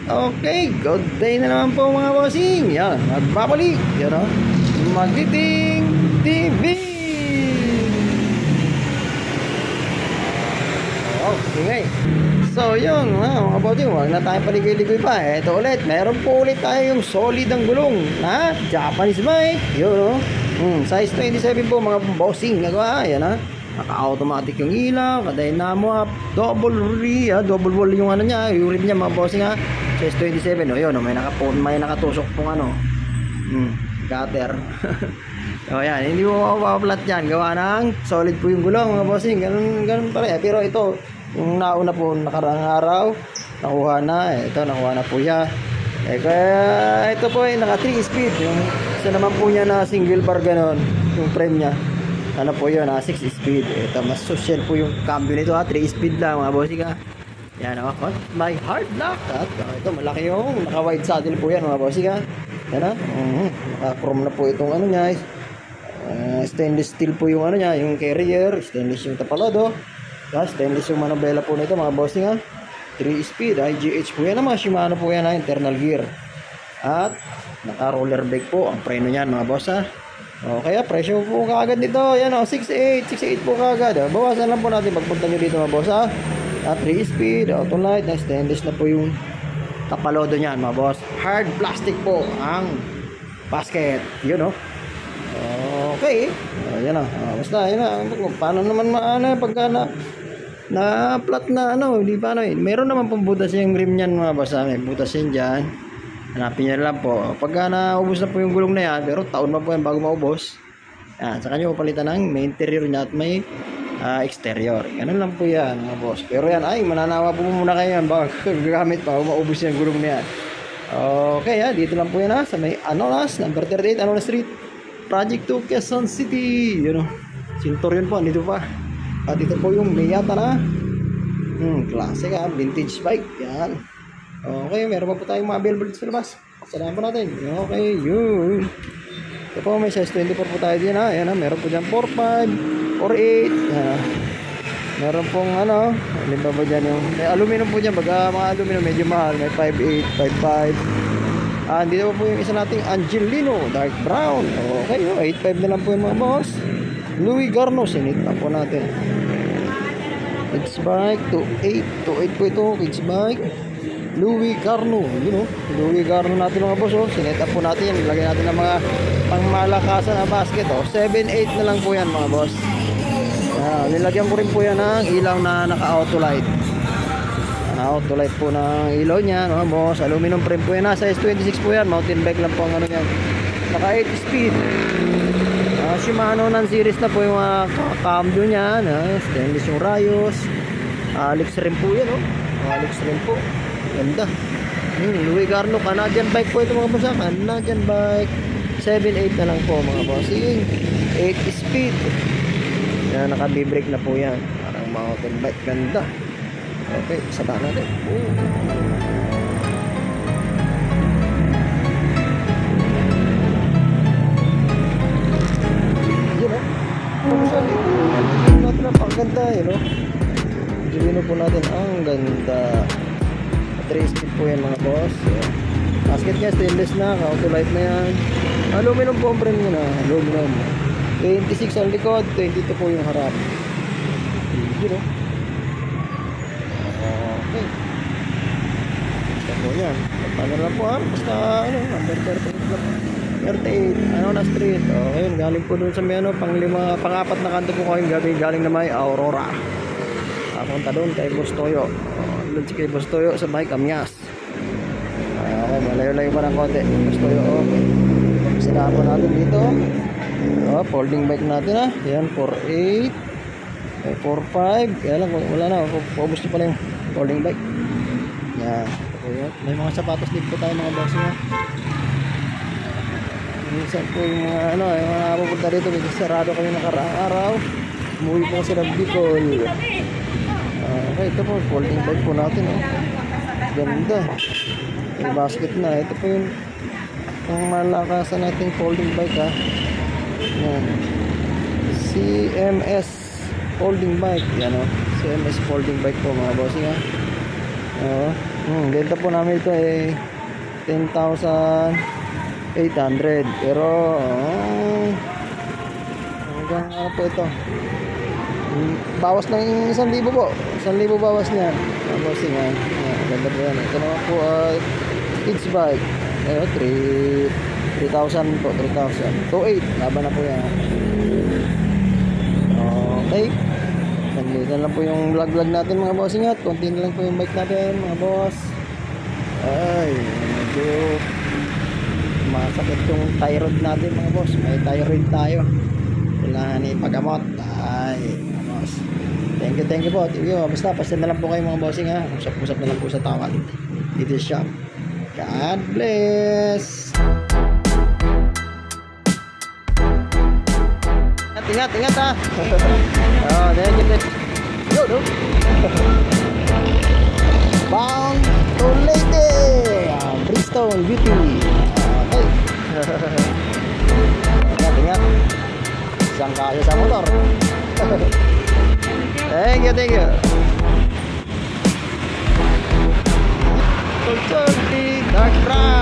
Okay, good day na naman po mga bossing. Yan, magbabalik. Yan o, Magtiting TV. Okay. So yun mga bossing, huwag na tayo paligoy-ligoy pa. Ito ulit, meron po ulit tayo yung solid ang gulong na Japanese bike. Yun o, size 27 po mga bossing. Nagawa, yan ha. Naka-automatic yung ilaw, ka-dynamo up, double wall yung ano niya, yung rim niya mga bossing ha. Size 27, o yun, may nakatusok pong ano, gutter. O yan, hindi mo mapaplat yan, gawa ng solid po yung gulong mga bossing, ganun pa rin. Pero ito, yung nauna po, nakarang araw, nakuha na po siya. Kaya ito po ay naka 3 speed, yung isa naman po niya na single bar ganon, yung frame niya. Ano po yun, 6 speed. Ito, mas social po yung cambio nito ha. 3 speed lang mga bossing ha. Yan o, my hard lock. At ito, malaki yung naka-wide saddle po yan mga bossing ha. Yan ha. Naka-chrome na po itong ano niya. Stainless steel po yung ano niya, yung carrier. Stainless yung tapalodo. Stainless yung manobela po nito mga bossing ha. 3 speed, IGH po yan. Mga Shimano po yan ha, internal gear. At naka-roller brake po ang preno niyan mga boss ha. O, kaya presyo po kaagad dito. Yan o, 6.8 po kaagad. Bawasan lang po natin pagpunta nyo dito mga boss ha. 3 speed, auto light, stainless na po yung tapalodo nyan mga boss. Hard plastic po ang basket. Yun o. Okay. Yan o. Basta yun na. Paano naman maana pagka na flat na ano. Hindi pa ano eh. Meron naman pong butas yung rim nyan mga boss ha. May butas yan dyan. Hanapin nyo lang po. Pagka naubos na po yung gulong na yan, pero taon pa po yan bago maubos. Yan, saka nyo papalitan ng may interior niya at may exterior. Ganun lang po yan mga boss. Pero yan, ay mananawa po muna kayo yan baka gagamit pa maubos yung gulong na yan. Okay ha, dito lang po yan ha, sa may Anolas, number 38 Anolas Street, Project 2 Quezon City. Yun o, Cinturrion po, dito pa. At ito po yung Miyata na classic ha, vintage bike. Yan. Okay, meron pa po tayong mga available sa labas. Salamat po natin. Okay, yun. Ito po, may size 24 po tayo din ha. Ayan ha, meron po dyan 4.5, 4.8. Meron pong ano, alin ba dyan yung, may aluminum po dyan. Baga mga aluminum, medyo mahal. May 5.8, 5.5. Dito po yung isa nating Angelino, dark brown. Okay, 8.5 na lang po yung mga boss. Louis Garno, sinit na po natin. Kids bike, 2.8 po ito, kids bike. Louis Garno, yun o, Louis Garno natin mga boss, sineta po natin yan, ilagay natin ng mga pangmalakasan na basket, 7-8 na lang po yan mga boss. Nilagyan ko rin po yan ng ilaw na naka-auto light. Auto light po ng ilaw niya mga boss, aluminum frame po yan, size 26 po yan, mountain bike lang po ang ano yan, naka 8 speed. Shimano ng series na po yung cambio niya, stainless yung rayos, Alex rin po yan Alex rin po. Ganda. Louis Garno, Canadian bike po ito mga boss. Canadian bike. 7.8 na lang po mga bossing. 8 speed. Yan, naka-B-brake na po yan. Parang mountain bike. Ganda. Okay, saba natin. Yun o. Ang ganda yun o. Gawin po natin. Ang ganda. 3 speed po yan mga boss. Basket niya stainless na, auto light na yan. Aluminum po ang frame niya na, aluminum. 26 ang likod, 22 po yung harap. Yun o. Okay. Basta po yan. Paano lang po ha, basta ano, number 38 lang. 38, ano na street. Okay, galing po dun sa may ano, pang-apat na kanto po kayong gabi, galing na may Aurora. Punta doon kay Bustoyo. Doon si kay Bustoyo sa may Kamyas. Okay, malayo-layo pa ng konti. Bustoyo, okay. Sinahan po natin dito. Folding bike natin ha. Yan, 4.8. 4.5. Kaya lang, wala na. Paubos nyo pala yung folding bike. Yan. May mga sapatos dito tayo mga boss nyo. Minsan po yung mga ano, yung mga pupunta dito. Kasi sarado kami nakaraang araw. Umuwi po sila Bicol. Okay, ito po, folding bike po natin ganda, may basket na. Ito po yung malakasan nating folding bike ha. Yan. CMS folding bike. Yan o, CMS folding bike po mga bossing ha. Benta po namin ito eh 10,800. Pero hanggang ano po ito? Bawas ng 1,000 po. 1,000 bawas niya. Bossing ha. Ganda po yan. Ito naman po kids bike. 3,000 po. 3,000. 2,800. Laban na po yan. Okay. Nandito lang po yung vlog natin mga bossing at konti na lang po yung bike natin mga boss. Ay, medyo masakit yung thyroid natin mga boss. May thyroid tayo. Kailangan ipagamot. Ay, mga boss. Thank you po. Basta pasend na lang po kayo mga bossing ha. Usap-usap na lang po sa tawad. Dito shop. God bless. Ingat ha. Thank you. Yo, no. Bound to Leyte. Bristol Beauty. Okay. Ingat. Isang kaya sa motor. Thank you. Dark Ride.